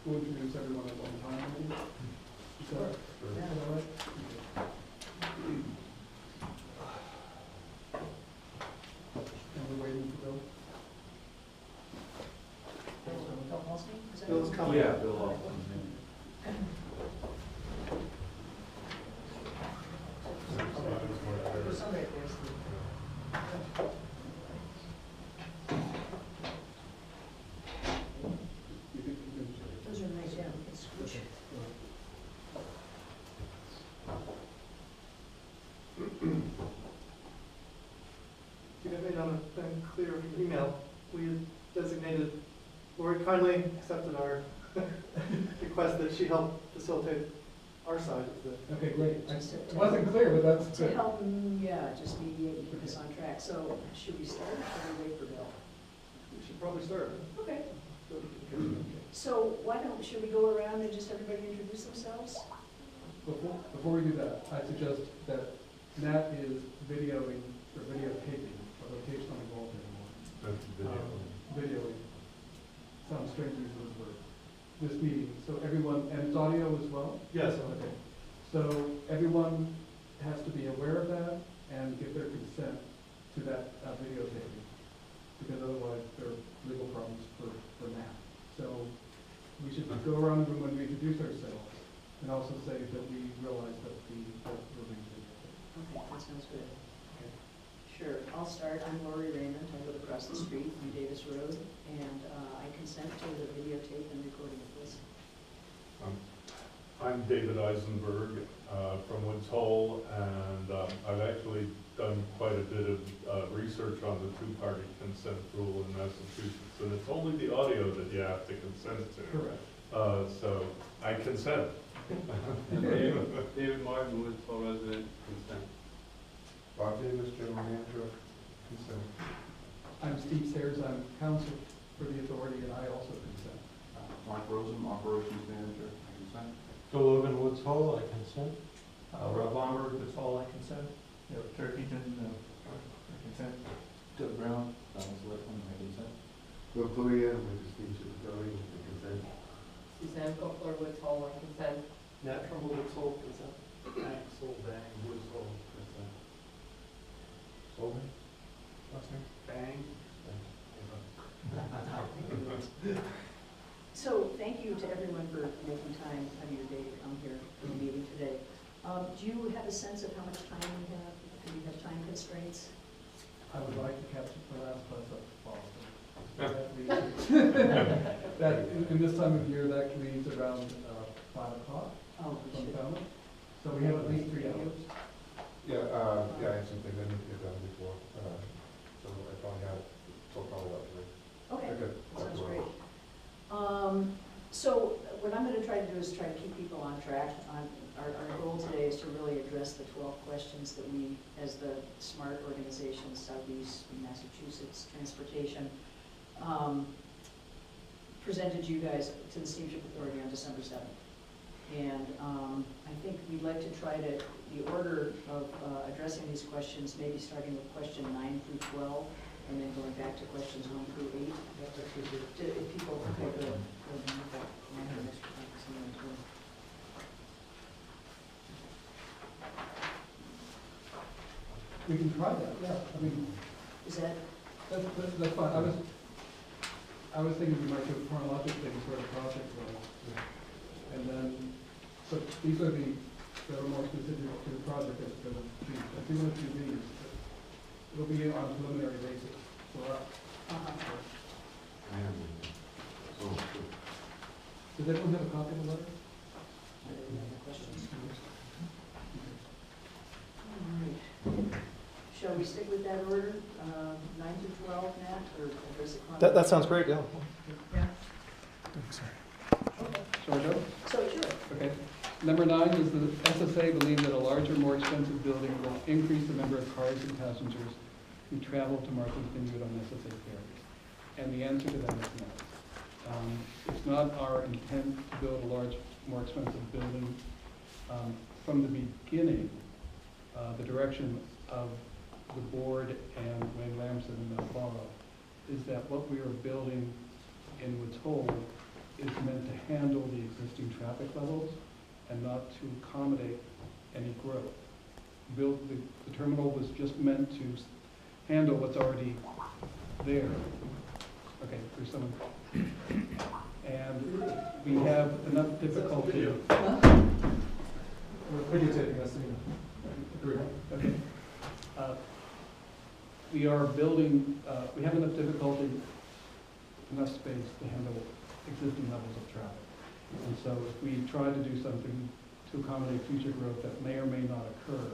we'll introduce everyone at one time, maybe? Is that all right? Okay. And we're waiting for Bill. Bill Holstein, is that Bill's it? coming. Yeah, Bill Holstein. There's somebody there. Those are nice, yeah, we can switch. You may not have been clear from email. We had designated, Lori kindly accepted our request that she help facilitate our side of the. Okay, great. I Just to- wasn't clear, but that's To good. help, yeah, just mediate and keep us on track. So should we start or should we wait for Bill? We should probably start. Okay. So why don't, should we go around and just everybody introduce themselves? Before we do that, I suggest that Nat is videoing or videotaping, although tape's not involved anymore. That's the video. Videoing. Sounds strange to use those words. This meeting, so everyone, and it's audio as well? Yes. Okay. So everyone has to be aware of that and give their consent to that videotaping, because otherwise there are legal problems for Nat. So we should go around the room when we introduce ourselves and also say that we realize that we're being videotaped. Okay, that sounds good. Okay. Sure, I'll start. I'm Lori Raymond. I live across the street from Davis Road, and I consent to the videotape and recording of this. I'm David Eisenberg from Woods Hole, and I've actually done quite a bit of research on the two-party consent rule in Massachusetts, and it's only the audio that you have to consent to. Correct. So I consent. David Martin, Woods Hole resident, consent. Bob Davis, General Manager, consent. I'm Steve Sayers. I'm counsel for the authority, and I also consent. Mark Rosen, Operations Manager, consent. Phil Logan, Woods Hole, I consent. Rob Bomberg, Woods Hole, I consent. Turkeyton, I consent. Doug Brown, Selectman, I consent. Bill Clea, we just need to authority, consent. Suzanne Copeland, Woods Hole, I consent. Nat from Woods Hole, consent. Axel Bang, Woods Hole, consent. Solving? Last name? Bang. So thank you to everyone for making time out of your day to come here for the meeting today. Do you have a sense of how much time we have? Do we have time constraints? I would like to catch the last bus up to Boston. That in this time of year, that leaves around 5 o'clock. Oh, we should. So we have at least 3 hours. Yeah, I have some things I need to get done before, so I probably have, till probably about 3. Okay, Okay. sounds great. So what I'm going to try to do is try to keep people on track. Our goal today is to really address the 12 questions that we, as the SMART organization, Southeast Massachusetts Transportation, presented you guys to the Steamship Authority on December 7th. And I think we'd like to try to, the order of addressing these questions, maybe starting with question 9 through 12, and then going back to questions 1 through 8. If people, okay, good. We can try that, yeah. I mean, Is that, that's fine. I was thinking we might do it chronologically where the project was. And then, but these are that are more specific to the project as opposed to, I think what you mean is that it'll be on a preliminary basis for us. I am. So, Does everyone have a copy of the letter? any other questions? All right. Shall we stick with that order, 9 through 12, Nat, or is it chronological? That sounds great, yeah. Yeah. Shall we go? So, sure. Okay. Number 9 is the SSA believe that a larger, more expensive building will increase the number of cars and passengers who travel to Martha's Vineyard on SSA ferries. And the answer to that is no. It's not our intent to build a large, more expensive building. From the beginning, the direction of the board and Wayne Lamson and the borough is that what we are building in Woods Hole is meant to handle the existing traffic levels and not to accommodate any growth. The terminal was just meant to handle what's already there. Okay, there's someone. And we have enough difficulty. We're videotaping us, agree. Okay. We are building, we have enough difficulty, enough space to handle existing levels of traffic. And so if we try to do something to accommodate future growth that may or may not occur,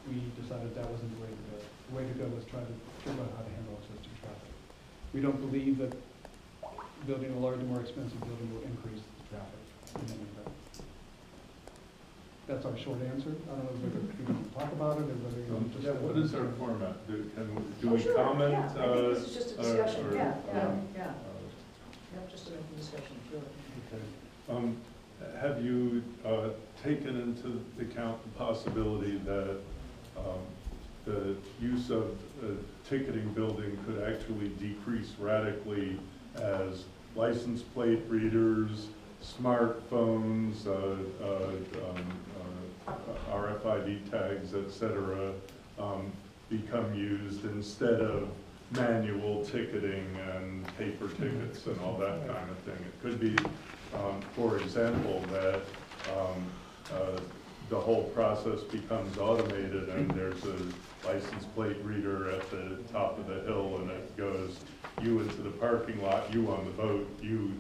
we decided that wasn't the way to go. The way to go was try to figure out how to handle existing traffic. We don't believe that building a larger, more expensive building will increase the traffic in any event. That's our short answer. I don't know whether you want to talk about it or whether you want to just. Yeah, what is our format? Do Oh, we sure, comment? yeah. I think this is just a discussion, or, yeah. uh, Just an open discussion, sure. Okay. Have you taken into account the possibility that the use of ticketing building could actually decrease radically as license plate readers, smartphones, RFID tags, et cetera, become used instead of manual ticketing and paper tickets and all that kind of thing? It could be, for example, that the whole process becomes automated and there's a license plate reader at the top of the hill and it goes, you into the parking lot, you on the boat, you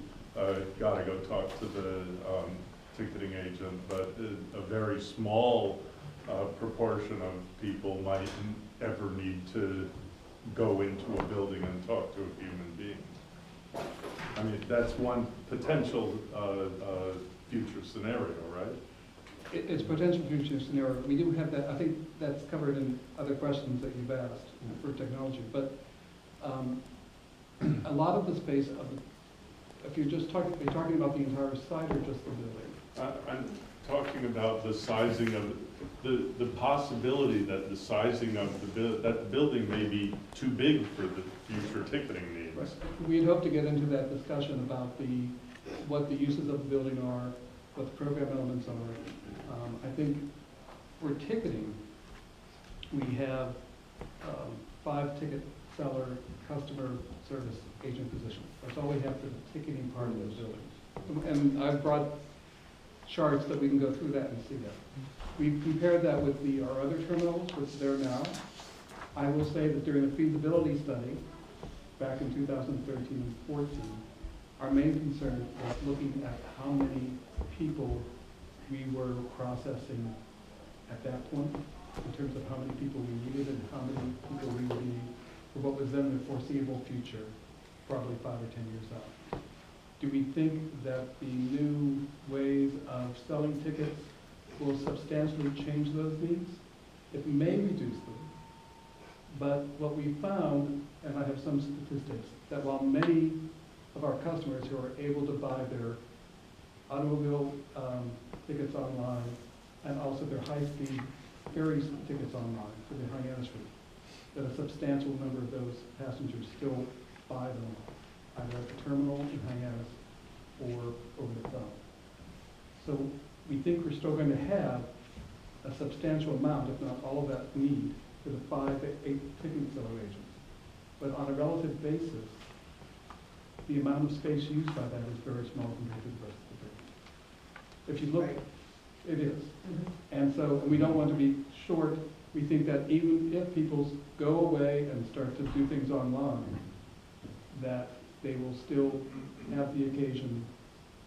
gotta go talk to the ticketing agent, but a very small proportion of people might ever need to go into a building and talk to a human being. I mean, that's one potential future scenario, right? It's a potential future scenario. We do have that, I think that's covered in other questions that you've asked for technology, but a lot of the space of the, if you're just talking, are you talking about the entire site or just the building? I'm talking about the sizing of, the possibility that the sizing of that the building may be too big for the future ticketing needs. Right. We'd hope to get into that discussion about what the uses of the building are, what the program elements are. I think for ticketing, we have 5 ticket seller customer service agent positions. That's all we have for the ticketing part of those buildings. And I've brought charts that we can go through that and see that. We've compared that with our other terminals, which are there now. I will say that during the feasibility study, back in 2013 and 14, our main concern was looking at how many people we were processing at that point, in terms of how many people we needed and how many people we would need for what was then the foreseeable future, probably 5 or 10 years out. Do we think that the new ways of selling tickets will substantially change those needs? It may reduce them, but what we found, and I have some statistics, that while many of our customers who are able to buy their automobile tickets online and also their high-speed ferry tickets online for the Hyannis route, that a substantial number of those passengers still buy them either at the terminal in Hyannis or over the phone. So we think we're still going to have a substantial amount, if not all of that need, for the 5 to 8 ticket seller agents. But on a relative basis, the amount of space used by that is very small compared to the rest of the building. If you look, it is. And so we don't want to be short. We think that even if people go away and start to do things online, that they will still have the occasion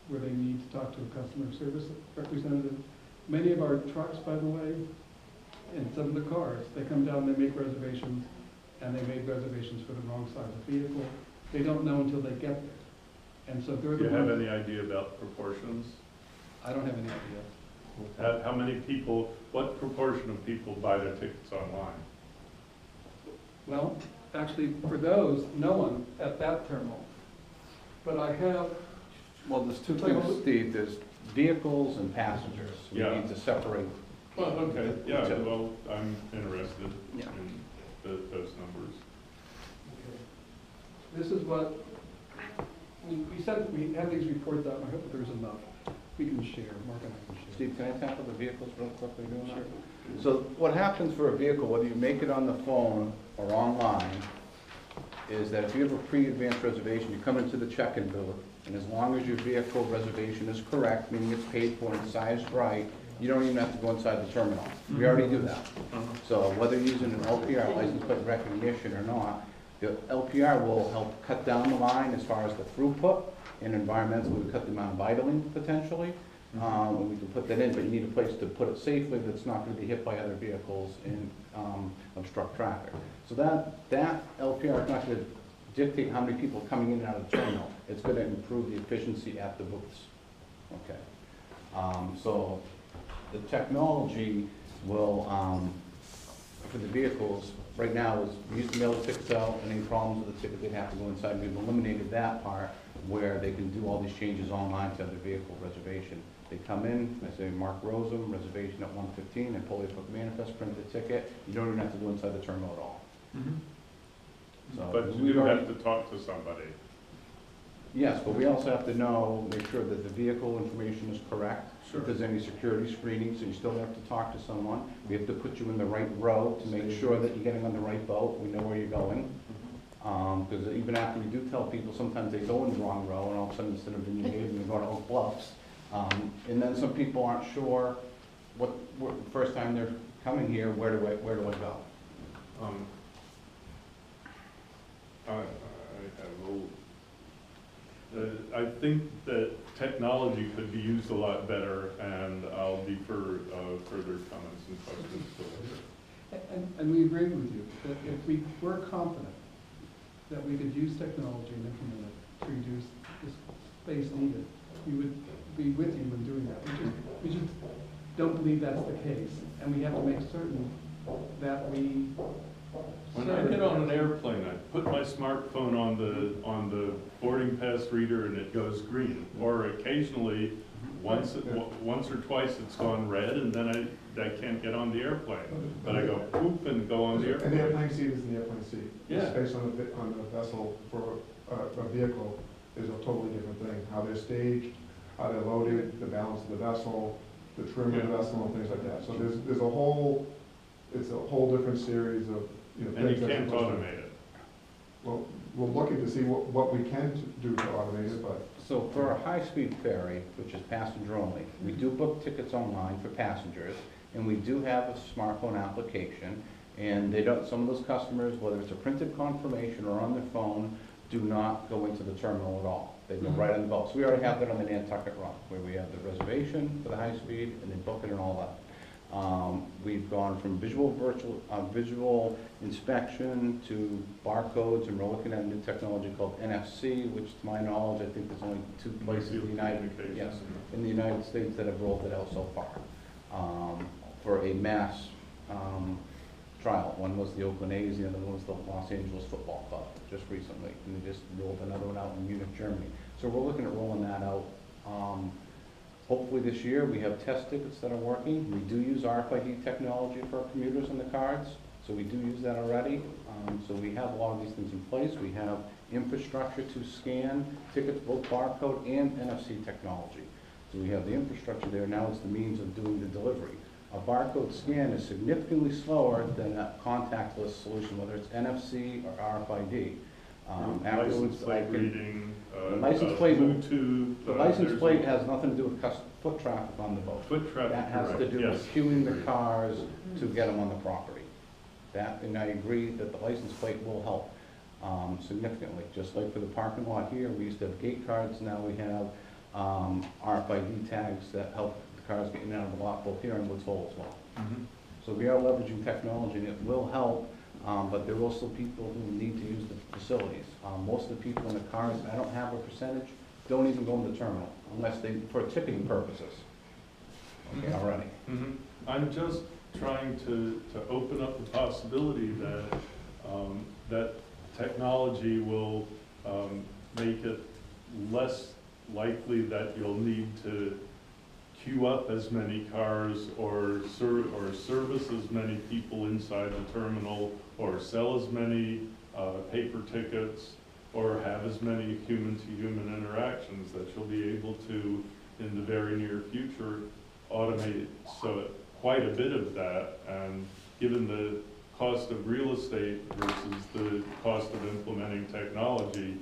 where they need to talk to a customer service representative. Many of our trucks, by the way, and some of the cars, they come down, they make reservations, and they made reservations for the wrong size of vehicle. They don't know until they get there. And so they're Do the you have ones. any idea about proportions? I don't have any idea. How many people, what proportion of people buy their tickets online? Well, actually, for those, no one at that terminal. But I have, Well, there's two things, Steve. There's vehicles and passengers. We Yeah. need to separate. Well, okay, yeah, So- well, I'm interested Yeah. in those numbers. this is what, we we have these reports out, and I hope that there's enough we can share, Mark and I can share. Steve, can I tackle the vehicles real quickly? Doing that? Sure. So what happens for a vehicle, whether you make it on the phone or online, is that if you have a pre-advanced reservation, you come into the check-in booth, and as long as your vehicle reservation is correct, meaning it's paid for and sized right, you don't even have to go inside the terminal. We already do that. So whether you're using an LPR, license plate recognition or not, the LPR will help cut down the line as far as the throughput, and environmentally, we cut the amount of idling potentially. And we can put that in, but you need a place to put it safely that's not going to be hit by other vehicles and obstruct traffic. So that LPR is not going to dictate how many people are coming in and out of the terminal. It's going to improve the efficiency at the booths. Okay. So the technology will, for the vehicles, right now is we used to mail the tickets out, and any problems with the ticket, they'd have to go inside. We've eliminated that part where they can do all these changes online to their vehicle reservation. They come in, I say, Mark Rosem, reservation at 1:15, and pull their manifest, print the ticket. You don't even have to go inside the terminal at all. So But you we've do already- have to talk to somebody. Yes, but we also have to know, make sure that the vehicle information is correct. Sure. If there's any security screening, so you still have to talk to someone. We have to put you in the right row to make sure that you're getting on the right boat, we know where you're going. Because even after we do tell people, sometimes they go in the wrong row, and all of a sudden, instead of Vineyard Haven, they go to Oak Bluffs. And then some people aren't sure what first time they're coming here, where do I go? I think that technology could be used a lot better, and I'll defer further comments and questions to later. And we agree with you, that if we were confident that we could use technology and implement it to reduce the space needed, we would be with you in doing that. We just don't believe that's the case, and we have to make certain that we. When I get on an airplane, I put my smartphone on the boarding pass reader and it goes green. Or occasionally, once or twice it's gone red, and then I can't get on the airplane. But I go poop and go on the And airplane. the airplane seat is the airplane seat. Yeah. The space on the vessel for a vehicle is a totally different thing. How they're staged, how they're loaded, the balance of the vessel, the trim of the vessel, and things like that. So there's a whole, it's a whole different series of, And things you that's can't supposed to- automate it. Well, we're looking to see what we can do to automate it, but So for a high-speed ferry, which is passenger only, we do book tickets online for passengers, and we do have a smartphone application, and they don't, some of those customers, whether it's a printed confirmation or on their phone, do not go into the terminal at all. They go right on the boat. So we already have that on the Nantucket run, where we have the reservation for the high speed, and they book it and all that. We've gone from visual inspection to barcodes, and we're looking at a new technology called NFC, which to my knowledge, I think there's only 2 places in the United, yes, in the United States that have rolled it out so far, for a mass trial. One was the Oakland A's, the other one was the Los Angeles Football Club, just recently, and they just rolled another one out in Munich, Germany. So we're looking at rolling that out. Hopefully this year, we have test tickets that are working. We do use RFID technology for our commuters and the cards, so we do use that already. So we have a lot of these things in place. We have infrastructure to scan tickets, both barcode and NFC technology. So we have the infrastructure there. Now it's the means of doing the delivery. A barcode scan is significantly slower than a contactless solution, whether it's NFC or RFID. License plate reading, the license plate, Bluetooth. the license plate has nothing to do with foot traffic on the boat. Foot traffic, That has to correct, do yes. with queuing the cars to get them on the property. That, and I agree that the license plate will help significantly. Just like for the parking lot here, we used to have gate cards, now we have RFID tags that help the cars get in and out of the lot, both here and Woods Hole as well. So we are leveraging technology, and it will help, but there are also people who need to use the facilities. Most of the people in the cars, I don't have a percentage, don't even go in the terminal unless they, for ticketing purposes. Okay, already. I'm just trying to open up the possibility that, that technology will make it less likely that you'll need to queue up as many cars or service as many people inside the terminal or sell as many paper tickets. or have as many human-to-human interactions, that you'll be able to, in the very near future, automate so quite a bit of that. And given the cost of real estate versus the cost of implementing technology,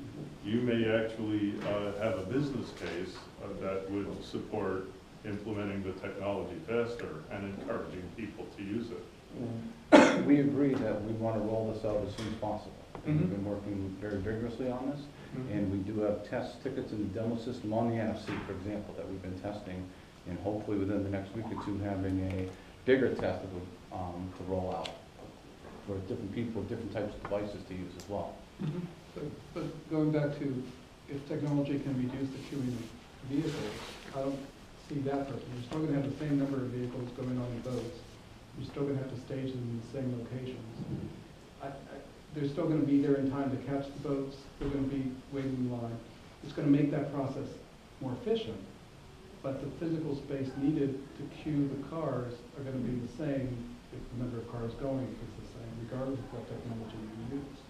you may actually have a business case that would support implementing the technology faster and encouraging people to use it. We agree that we want to roll this out as soon as possible. And we've been working very vigorously on this, and we do have test tickets in the demo system on the NFC, for example, that we've been testing, and hopefully within the next week or two, having a bigger test to roll out for different people, different types of devices to use as well. But going back to if technology can reduce the queuing of vehicles, I don't see that person. You're still gonna have the same number of vehicles going on the boats. You're still gonna have to stage them in the same locations. They're still gonna be there in time to catch the boats. They're gonna be waiting in line. It's gonna make that process more efficient, but the physical space needed to queue the cars are gonna be the same if the number of cars going is the same, regardless of what technology you use.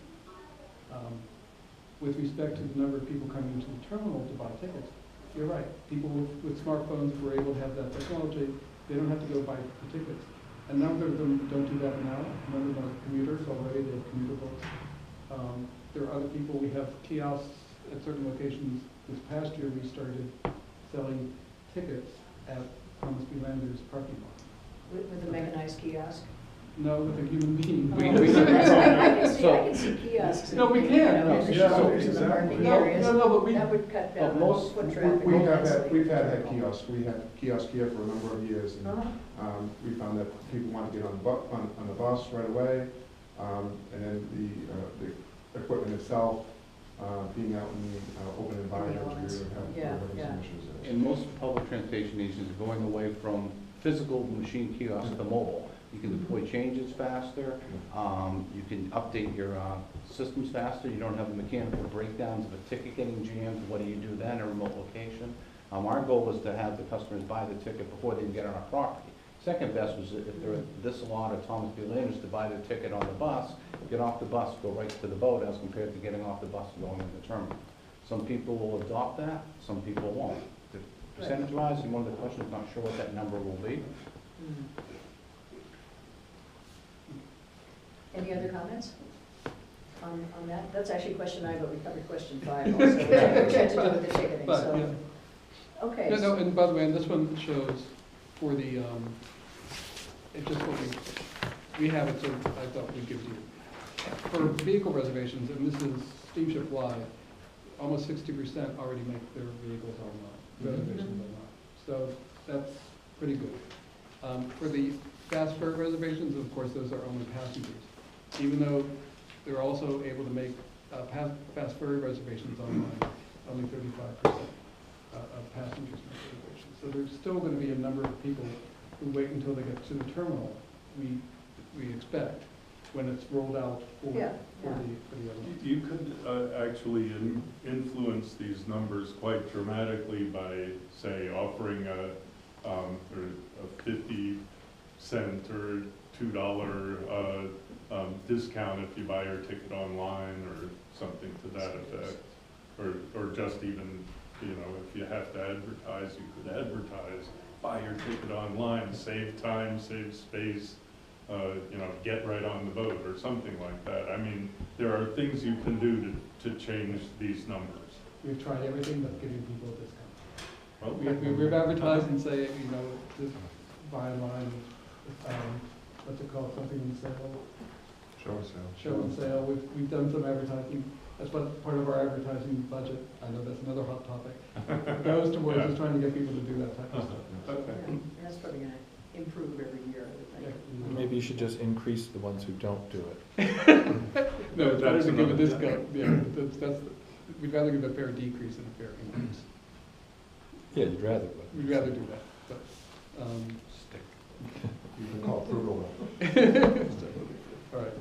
With respect to the number of people coming into the terminal to buy tickets, you're right. People with smartphones, if we're able to have that technology, they don't have to go buy the tickets. A number of them don't do that now. A number of them are commuters already, they have commuter books. There are other people, we have kiosks at certain locations. This past year, we started selling tickets at Thomas B. Lander's parking lot. With a mechanized kiosk? No, with a human being. Oh, We- I can see kiosks. No, we in, can. you know, No, in the yeah, shoulders and the exactly. parking No, areas. no, but we, That would cut But down most- foot traffic. We have immensely. we've had kiosks, we had kiosks here for a number of years, and Uh-huh. we found that people want to get on the bus right away, and then the equipment itself, being out in the open environment, we elements. were having Yeah, some issues there. And most public transportation agencies are going away from physical machine kiosks to mobile. You can deploy changes faster, you can update your systems faster, you don't have the mechanical breakdowns of a ticket getting jammed, what do you do then in a remote location? Our goal is to have the customers buy the ticket before they get on our property. Second best was if they're this lot or Thomas B. Landers to buy the ticket on the bus, get off the bus, go right to the boat as compared to getting off the bus and going in the terminal. Some people will adopt that, some people won't. Percentage-wise, and one of the questions, not sure what that number will be. Any other comments on that? That's actually question 9, but we covered question 5 also, which had to do with the ticketing, but, so. yeah. Okay. No, and by the way, and this one shows for the, it's just what we have it, so I thought we'd give to you. For vehicle reservations, and this is steamship wide, almost 60% already make their vehicles online, reservations online. So that's pretty good. For the fast fare reservations, of course, those are only passengers. Even though they're also able to make fast ferry reservations online, only 35% of passengers make reservations. So there's still going to be a number of people who wait until they get to the terminal, we expect, when it's rolled out for the airline. You could actually influence these numbers quite dramatically by, say, offering a 50-cent or $2 discount if you buy your ticket online or something to that effect. Or just even, you know, if you have to advertise, you could advertise, buy your ticket online, save time, save space, you know, get right on the boat or something like that. I mean, there are things you can do to change these numbers. We've tried everything but giving people a discount. Okay. We've advertised and say, you know, just buy online, what's it called, something in sale, Show and sale. show and sale. We've done some advertising. That's what part of our advertising budget, I know that's another hot topic, goes towards is trying to get people to do that type of stuff. Okay. Yeah, that's probably going to improve every year, I would think. Yeah. Maybe you should just increase the ones who don't do it. No, it's better That's to give a another- discount, yeah, we'd rather give a fair decrease than a fair increase. Yeah, you'd rather, but. We'd rather do that, but, You can call it frugal. all right.